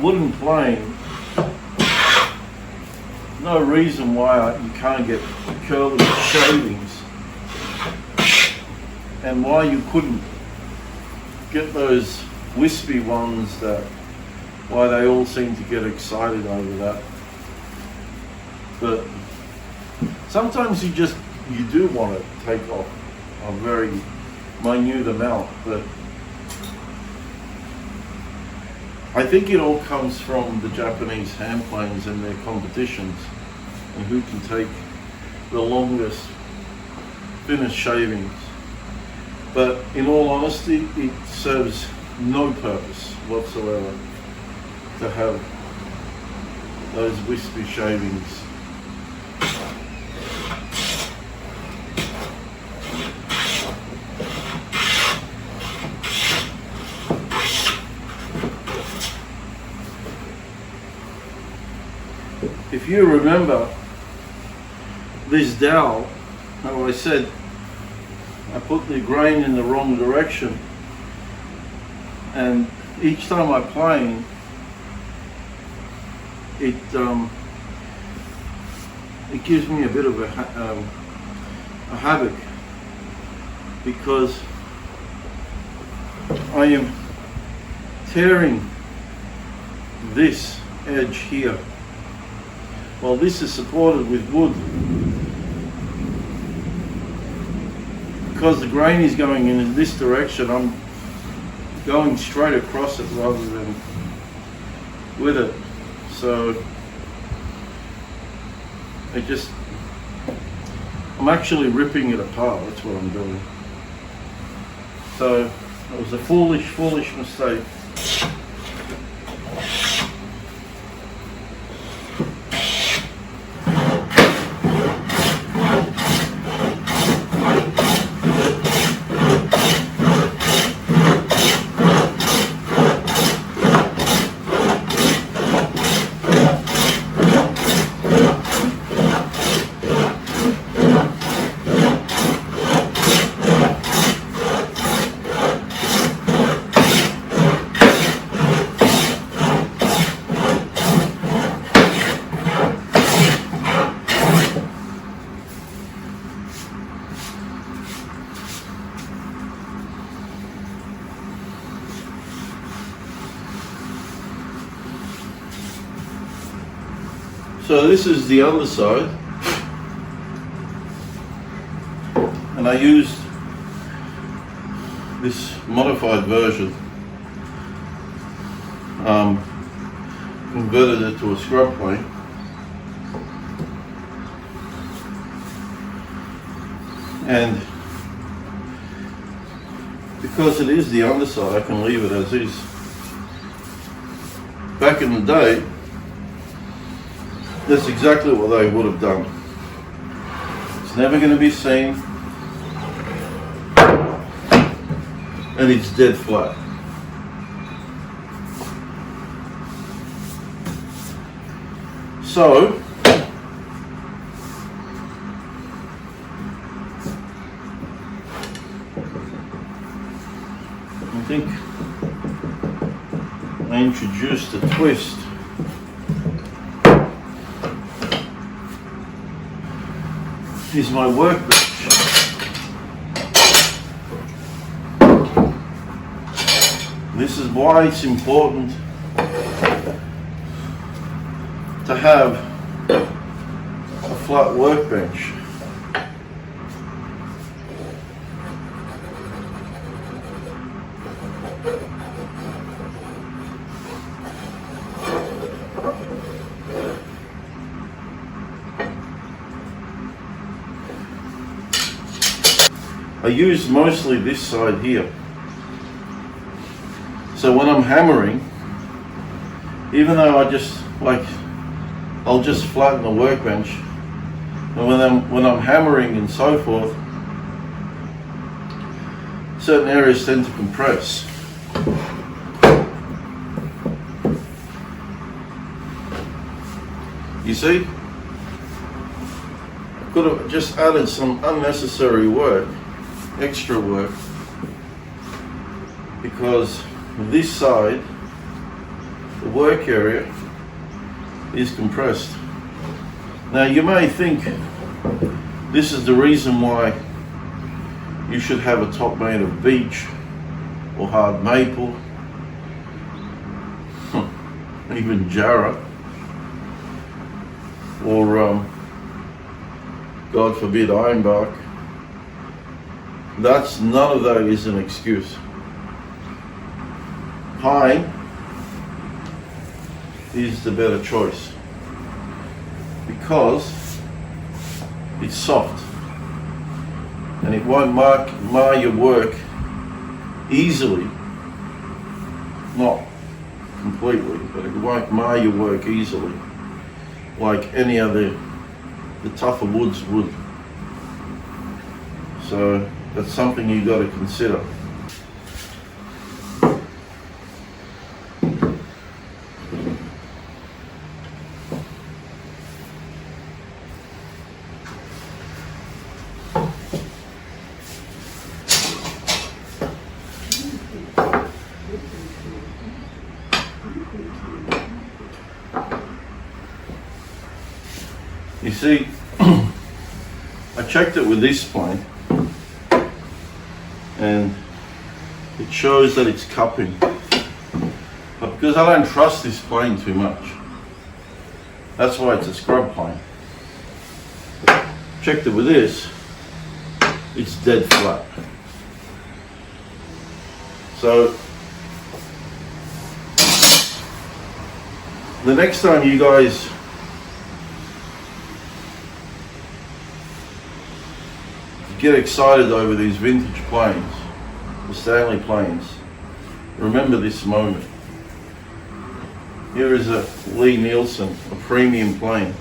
wooden plane, no reason why you can't get curly shavings, and why you couldn't get those wispy ones, that why they all seem to get excited over that. But sometimes you do want to take off a very minute amount, but I think it all comes from the Japanese hand planes and their competitions, and who can take the longest finished shavings. But in all honesty, it serves no purpose whatsoever to have those wispy shavings. If you remember this dowel, how I said I put the grain in the wrong direction, and each time I plane, it gives me a bit of a havoc, because I am tearing this edge here. Well, this is supported with wood. Because the grain is going in this direction, I'm going straight across it rather than with it. So I'm actually ripping it apart. That's what I'm doing. So it was a foolish mistake. So this is the other side, and I used this modified version, converted it to a scrub plane, and because it is the underside, I can leave it as is. Back in the day, that's exactly what they would have done. It's never going to be seen, and it's dead flat. So I think I introduced a twist. Is my workbench. This is why it's important to have a flat workbench. I use mostly this side here. So when I'm hammering, even though I'll just flatten the workbench, and when I'm hammering and so forth, certain areas tend to compress. You see? I could have just added some unnecessary work, extra work, because this side the work area is compressed. Now you may think this is the reason why you should have a top made of beech or hard maple, even jarrah, or God forbid ironbark. None of that is an excuse. Pine is the better choice because it's soft and it won't mar your work easily. Not completely, but it won't mar your work easily like any other, the tougher woods would. So that's something you got to consider. You see, I checked it with this plane and it shows that it's cupping, but because I don't trust this plane too much, that's why it's a scrub plane. Checked it with this, it's dead flat. So the next time you guys get excited over these vintage planes, the Stanley planes, remember this moment. Here is a Lee Nielsen, a premium plane.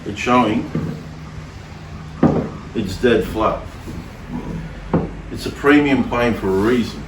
It's showing it's dead flat. It's a premium plane for a reason.